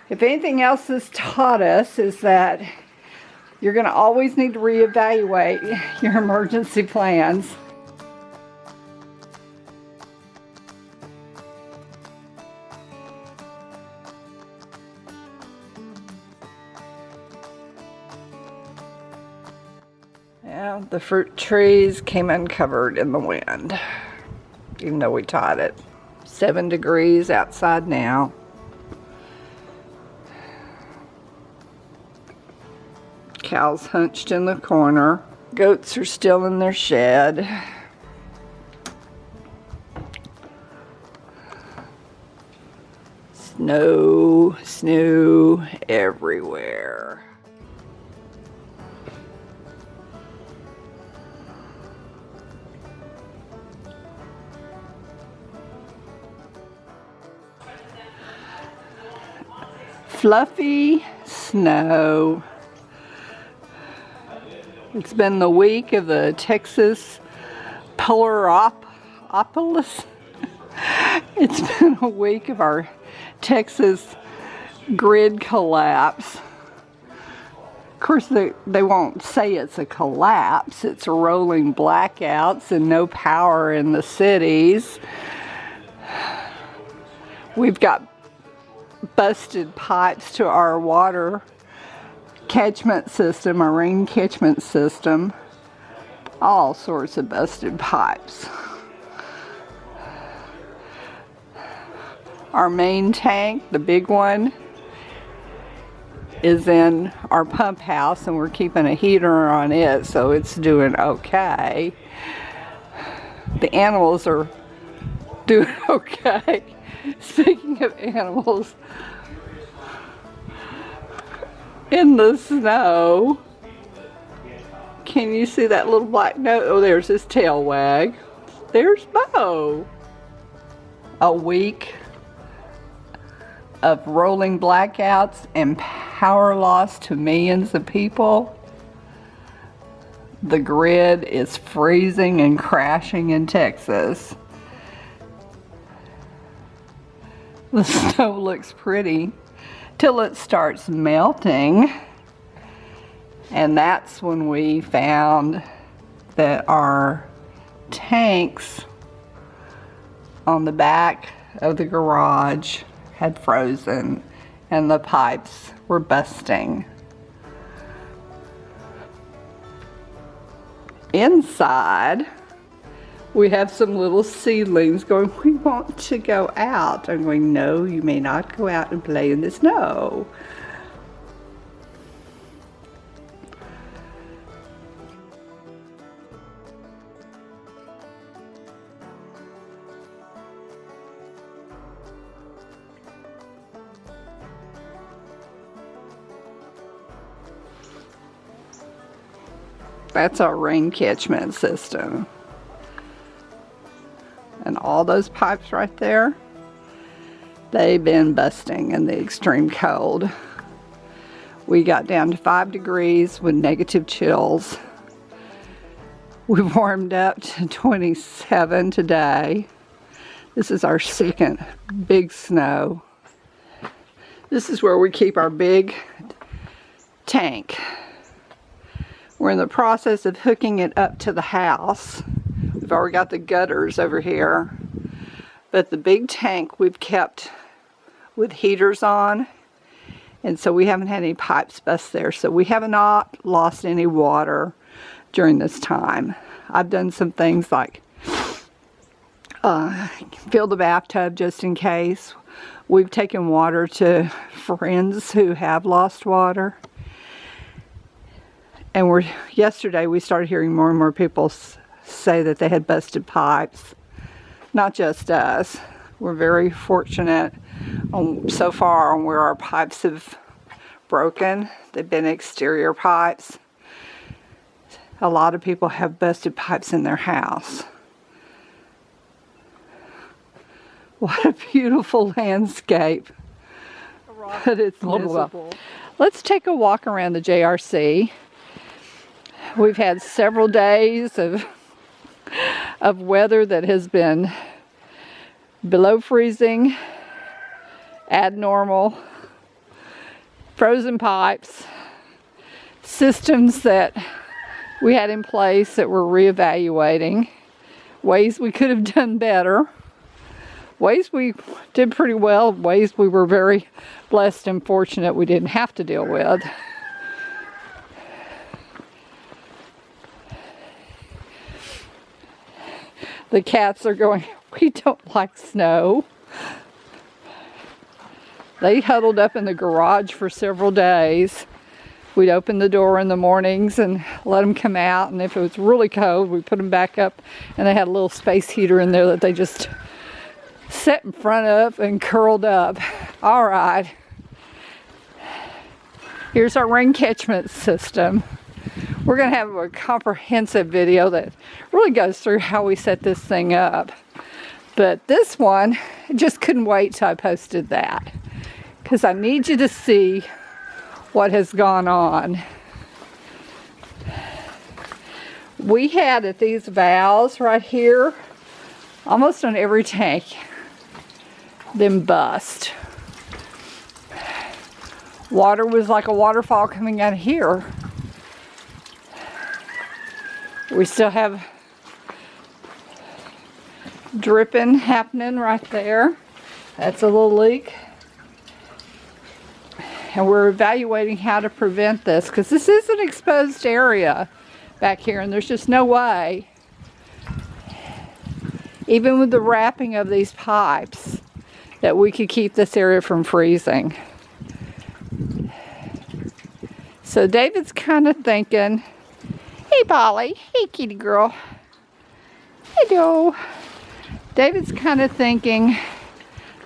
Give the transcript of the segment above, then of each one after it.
If anything else has taught us is that you're going to always need to reevaluate your emergency plans. Yeah, the fruit trees came uncovered in the wind, even though we taught it. 7 degrees outside now. Cows hunched in the corner. Goats are still in their shed. Snow everywhere. Fluffy snow. It's been the week of the Texas Polaropolis. It's been a week of our Texas grid collapse. Of course, they won't say it's a collapse. It's rolling blackouts and no power in the cities. We've got busted pipes to our water catchment system, our rain catchment system. All sorts of busted pipes. Our main tank, the big one, is in our pump house, and we're keeping a heater on it, so it's doing okay. The animals are doing okay. Speaking of animals, in the snow, can you see that little black nose? Oh, there's his tail wag. There's Bo. A week of rolling blackouts and power loss to millions of people. The grid is freezing and crashing in Texas. The snow looks pretty till it starts melting, and that's when we found that our tanks on the back of the garage had frozen and the pipes were busting. Inside, we have some little seedlings going, we want to go out. I'm going, no, you may not go out and play in the snow. That's our rain catchment system. And all those pipes right there, they've been busting in the extreme cold. We got down to 5 degrees with negative chills. We've warmed up to 27 today. This is our second big snow. This is where we keep our big tank. We're in the process of hooking it up to the house. We've already got the gutters over here, but the big tank we've kept with heaters on, and so we haven't had any pipes bust there, so we have not lost any water during this time. I've done some things like fill the bathtub just in case. We've taken water to friends who have lost water. And yesterday we started hearing more and more people say that they had busted pipes. Not just us. We're very fortunate so far on where our pipes have broken. They've been exterior pipes. A lot of people have busted pipes in their house. What a beautiful landscape. But it's miserable. Let's take a walk around the JRC. We've had several days of weather that has been below freezing, abnormal, frozen pipes, systems that we had in place that we're reevaluating, ways we could have done better, ways we did pretty well, ways we were very blessed and fortunate we didn't have to deal with. The cats are going, we don't like snow. They huddled up in the garage for several days. We'd open the door in the mornings and let them come out, and if it was really cold, we'd put them back up, and they had a little space heater in there that they just sat in front of and curled up. All right. Here's our rain catchment system. We're going to have a comprehensive video that really goes through how we set this thing up. But this one, I just couldn't wait till I posted that, because I need you to see what has gone on. We had at these valves right here, almost on every tank, them bust. Water was like a waterfall coming out of here. We still have dripping happening right there. That's a little leak. And we're evaluating how to prevent this, because this is an exposed area back here, and there's just no way, even with the wrapping of these pipes, that we could keep this area from freezing. So David's kind of thinking, hey Polly, hey kitty girl, hello. David's kind of thinking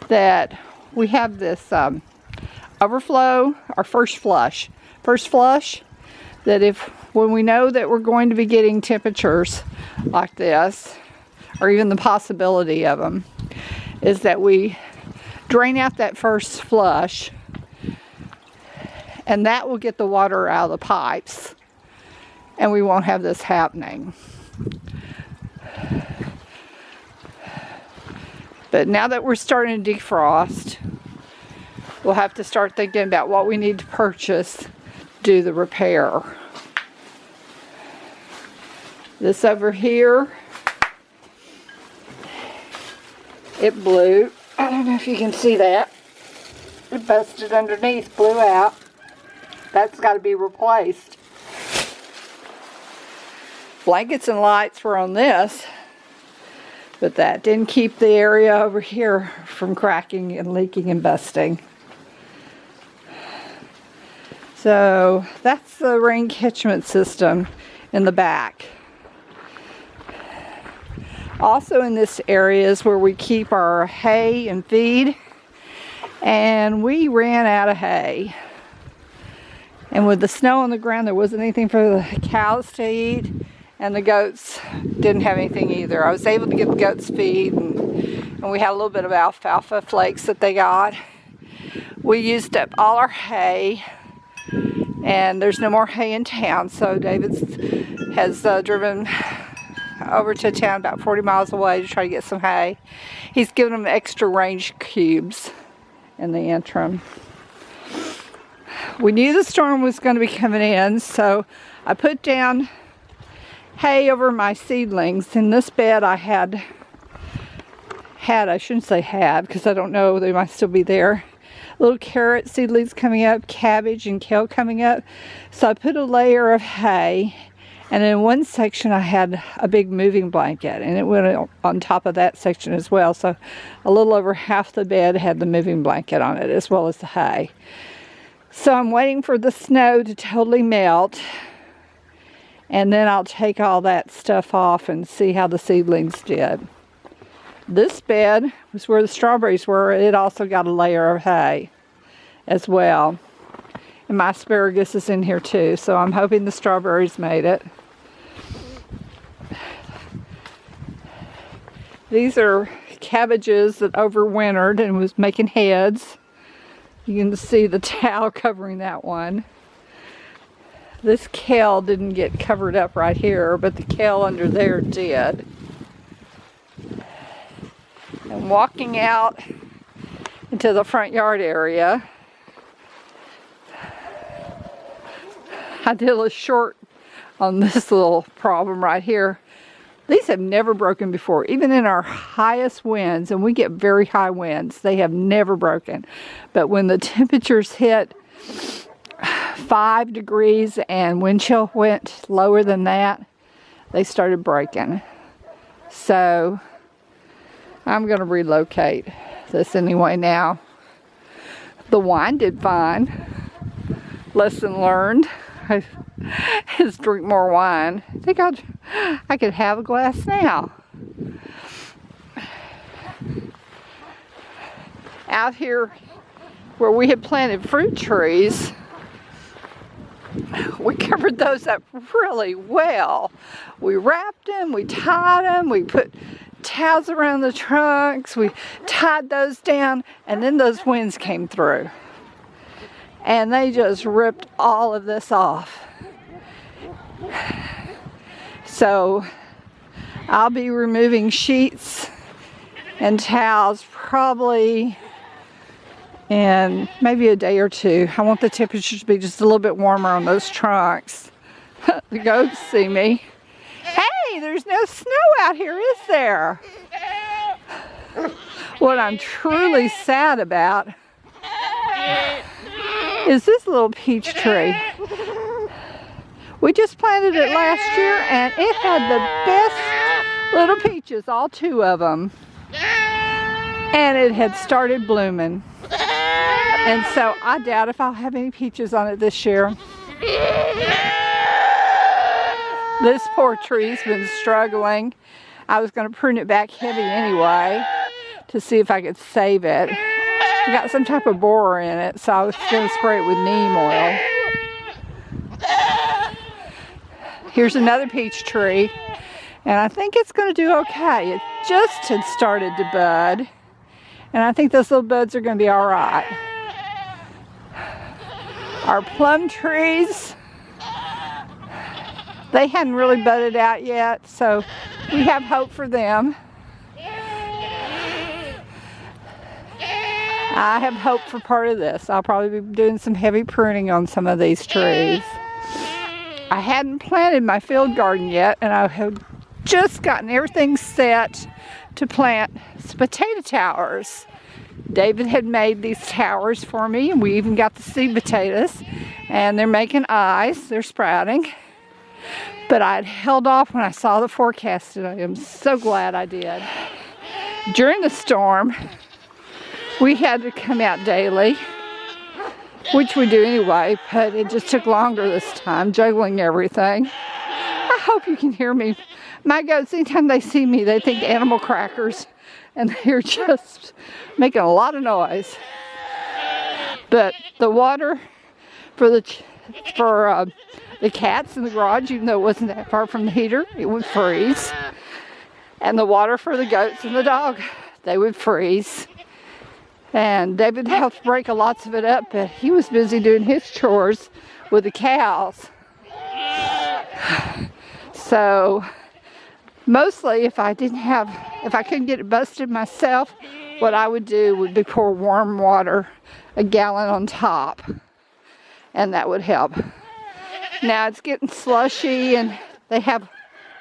that we have this overflow, our first flush, that if when we know that we're going to be getting temperatures like this, or even the possibility of them, is that we drain out that first flush, and that will get the water out of the pipes, and we won't have this happening. But now that we're starting to defrost, we'll have to start thinking about what we need to purchase to do the repair. This over here, it blew. I don't know if you can see that. It busted underneath, blew out. That's got to be replaced. Blankets and lights were on this, but that didn't keep the area over here from cracking and leaking and busting. So that's the rain catchment system in the back. Also in this area is where we keep our hay and feed, and we ran out of hay. And with the snow on the ground, there wasn't anything for the cows to eat, and the goats didn't have anything either. I was able to get the goats feed, and we had a little bit of alfalfa flakes that they got. We used up all our hay, and there's no more hay in town, so David has driven over to town about 40 miles away to try to get some hay. He's given them extra range cubes in the interim. We knew the storm was going to be coming in, so I put down hay over my seedlings. In this bed I had, I shouldn't say had, because I don't know, they might still be there, little carrot seedlings coming up, cabbage and kale coming up. So I put a layer of hay, and in one section I had a big moving blanket, and it went on top of that section as well. So a little over half the bed had the moving blanket on it, as well as the hay. So I'm waiting for the snow to totally melt, and then I'll take all that stuff off and see how the seedlings did. This bed was where the strawberries were. It also got a layer of hay as well. And my asparagus is in here too, so I'm hoping the strawberries made it. These are cabbages that overwintered and was making heads. You can see the towel covering that one. This kale didn't get covered up right here, but the kale under there did. And walking out into the front yard area, I did a short on this little problem right here. These have never broken before, even in our highest winds, and we get very high winds, they have never broken. But when the temperatures hit 5 degrees and wind chill went lower than that, they started breaking. So I'm going to relocate this anyway now. The wine did fine. Lesson learned is drink more wine. I think I could have a glass now. Out here where we had planted fruit trees, we covered those up really well. We wrapped them, we tied them, we put towels around the trunks, we tied those down, and then those winds came through. And they just ripped all of this off. So I'll be removing sheets and towels probably in maybe a day or two. I want the temperature to be just a little bit warmer on those trunks. The goats see me. Hey, there's no snow out here, is there? What I'm truly sad about is this little peach tree. We just planted it last year and it had the best little peaches, all 2 of them. And it had started blooming. And so I doubt if I'll have any peaches on it this year. This poor tree's been struggling. I was going to prune it back heavy anyway to see if I could save it. I got some type of borer in it, so I was going to spray it with neem oil. Here's another peach tree, and I think it's going to do okay. It just had started to bud, and I think those little buds are going to be all right. Our plum trees, they hadn't really budded out yet, so we have hope for them. I have hope for part of this. I'll probably be doing some heavy pruning on some of these trees. I hadn't planted my field garden yet, and I have just gotten everything set to plant some potato towers. David had made these towers for me, and we even got the seed potatoes, and they're making eyes. They're sprouting. But I'd held off when I saw the forecast, and I am so glad I did. During the storm, we had to come out daily, which we do anyway, but it just took longer this time, juggling everything. I hope you can hear me. My goats, anytime they see me, they think animal crackers, and they're just making a lot of noise. But the water for the cats in the garage, even though it wasn't that far from the heater, it would freeze. And the water for the goats and the dog, they would freeze. And David helped break lots of it up, but he was busy doing his chores with the cows. So mostly if I couldn't get it busted myself, what I would do would be pour warm water, a gallon on top, and that would help. Now it's getting slushy, and they have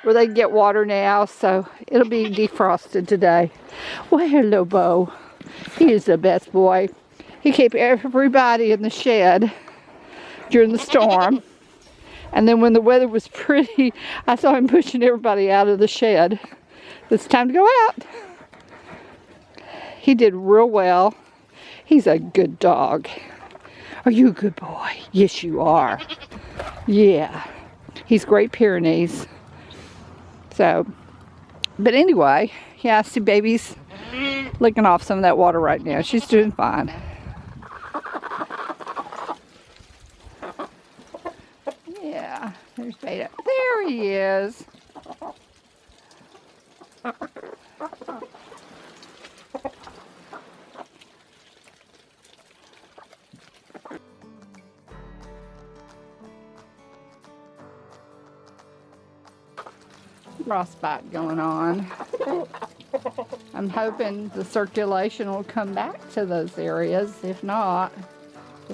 where they get water now, so it'll be defrosted today. Well, hello, Bo. He is the best boy. He kept everybody in the shed during the storm. And then when the weather was pretty, I saw him pushing everybody out of the shed. It's time to go out. He did real well. He's a good dog. Are you a good boy? Yes, you are. Yeah. He's Great Pyrenees. So, but anyway, yeah, I see baby's licking off some of that water right now. She's doing fine. Yeah, there's Beta. There he is. Frostbite going on. I'm hoping the circulation will come back to those areas. If not,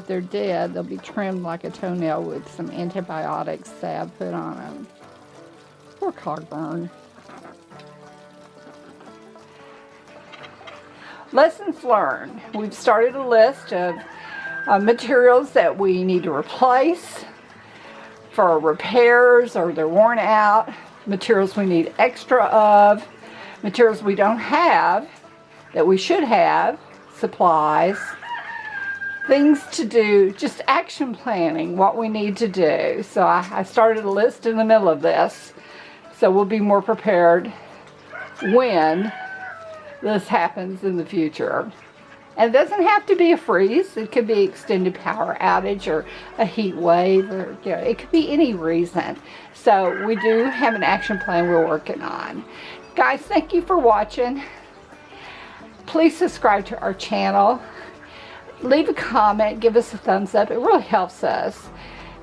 if they're dead, they'll be trimmed like a toenail with some antibiotic salve put on them. Poor cogburn. Lessons learned. We've started a list of materials that we need to replace for repairs or they're worn out, materials we need extra of, materials we don't have that we should have, supplies, things to do, just action planning, what we need to do. So I started a list in the middle of this, so we'll be more prepared when this happens in the future. And it doesn't have to be a freeze. It could be extended power outage or a heat wave, or it could be any reason. So we do have an action plan we're working on. Guys, thank you for watching. Please subscribe to our channel. Leave a comment, give us a thumbs up. It really helps us.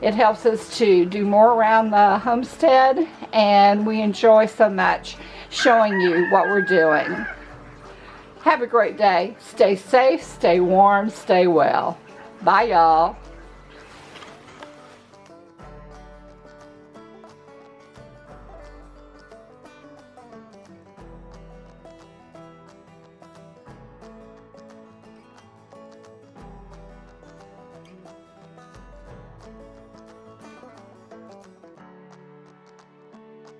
It helps us to do more around the homestead, and we enjoy so much showing you what we're doing. Have a great day. Stay safe, stay warm, stay well. Bye, y'all.